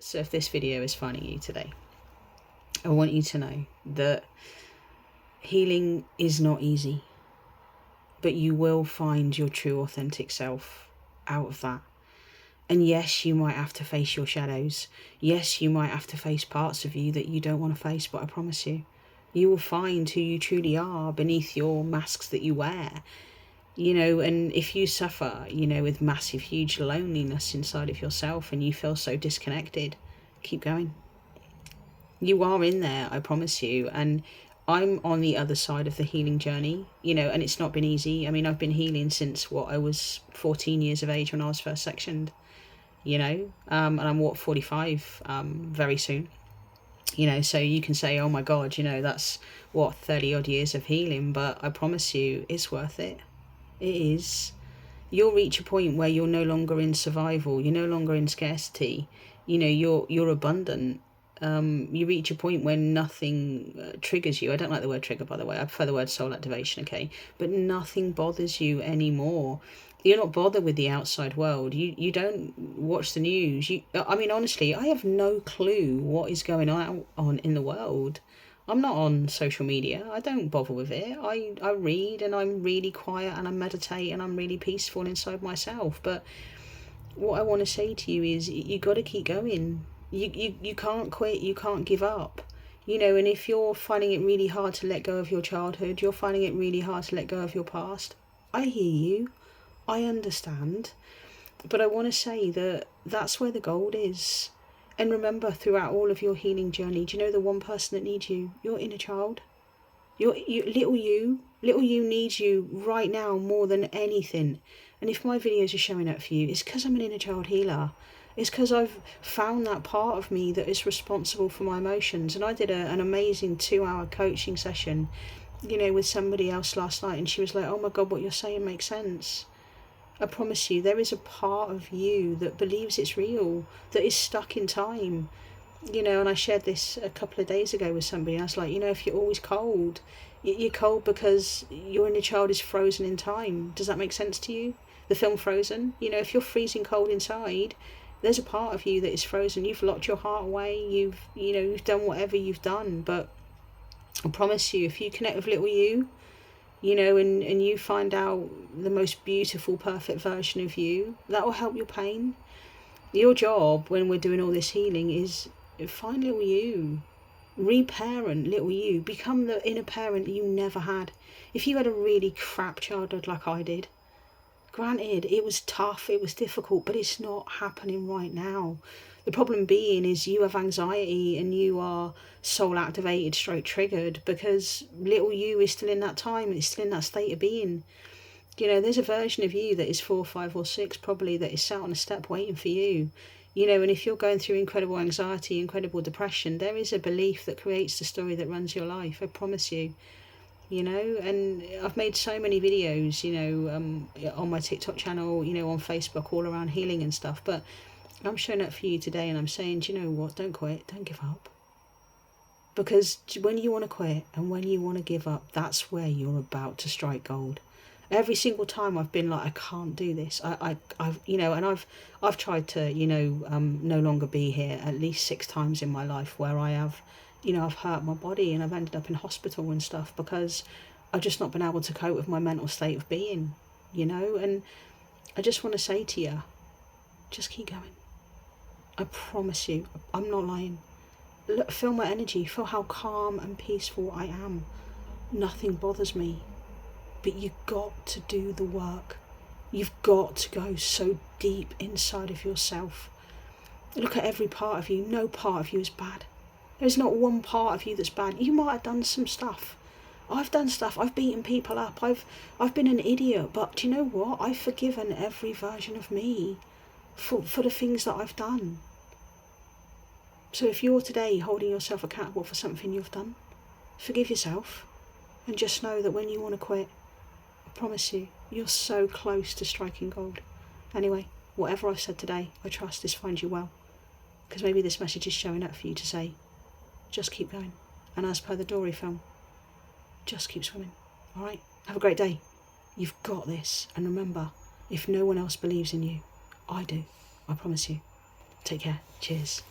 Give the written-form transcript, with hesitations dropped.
So if this video is finding you today, I want you to know that healing is not easy, but you will find your true authentic self out of that. And yes, you might have to face your shadows. Yes, you might have to face parts of you that you don't want to face, but I promise you, you will find who you truly are beneath your masks that you wear. And if you suffer, with massive, huge loneliness inside of yourself and you feel so disconnected, keep going. You are in there, I promise you. And I'm on the other side of the healing journey, and it's not been easy. I mean, I've been healing since I was 14 years of age when I was first sectioned, and I'm 45 very soon. So you can say, oh my God, that's 30 odd years of healing, but I promise you it's worth it. It is. You'll reach a point where you're no longer in survival, you're no longer in scarcity, you're abundant. You reach a point where nothing triggers you. I don't like the word trigger, by the way. I prefer the word soul activation, okay? But nothing bothers you anymore. You're not bothered with the outside world. You don't watch the news. Honestly, I have no clue what is going on in the world. I'm not on social media. I don't bother with it. I read and I'm really quiet and I meditate and I'm really peaceful inside myself. But what I want to say to you is you got to keep going. You can't quit. You can't give up. And if you're finding it really hard to let go of your childhood, you're finding it really hard to let go of your past, I hear you. I understand. But I want to say that that's where the gold is. And remember, throughout all of your healing journey, do you know the one person that needs you? Your inner child. Little you needs you right now more than anything. And if my videos are showing up for you, it's because I'm an inner child healer. It's because I've found that part of me that is responsible for my emotions. And I did an amazing 2-hour coaching session, with somebody else last night. And she was like, oh my God, what you're saying makes sense. I promise you, there is a part of you that believes it's real, that is stuck in time. And I shared this a couple of days ago with somebody. I was like, if you're always cold, you're cold because your inner child is frozen in time. Does that make sense to you? The film Frozen, if you're freezing cold inside, there's a part of you that is frozen. You've locked your heart away. You've done whatever you've done. But I promise you, if you connect with little you, and you find out the most beautiful, perfect version of you, that will help your pain. Your job when we're doing all this healing is find little you, reparent little you, become the inner parent you never had. If you had a really crap childhood like I did, granted, it was tough, it was difficult, but it's not happening right now. The problem being is you have anxiety and you are soul activated, stroke triggered, because little you is still in that time, it's still in that state of being. There's a version of you that is 4, 5 or 6 probably that is sat on a step waiting for you. And if you're going through incredible anxiety, incredible depression, there is a belief that creates the story that runs your life, I promise you. And I've made so many videos, on my TikTok channel, on Facebook, all around healing and stuff, but I'm showing up for you today and I'm saying, do you know what, don't quit, don't give up. Because when you want to quit and when you want to give up, that's where you're about to strike gold. Every single time I've been like, I can't do this. I've tried to, no longer be here at least 6 times in my life where I have, I've hurt my body and I've ended up in hospital and stuff because I've just not been able to cope with my mental state of being, and I just want to say to you, just keep going. I promise you, I'm not lying. Look, feel my energy, feel how calm and peaceful I am. Nothing bothers me. But you've got to do the work. You've got to go so deep inside of yourself. Look at every part of you. No part of you is bad. There's not one part of you that's bad. You might have done some stuff. I've done stuff. I've beaten people up. I've been an idiot. But do you know what? I've forgiven every version of me for the things that I've done. So if you're today holding yourself accountable for something you've done, forgive yourself and just know that when you want to quit, I promise you, you're so close to striking gold. Anyway, whatever I've said today, I trust this finds you well. Because maybe this message is showing up for you to say, just keep going. And as per the Dory film, just keep swimming. All right? Have a great day. You've got this. And remember, if no one else believes in you, I do. I promise you. Take care. Cheers.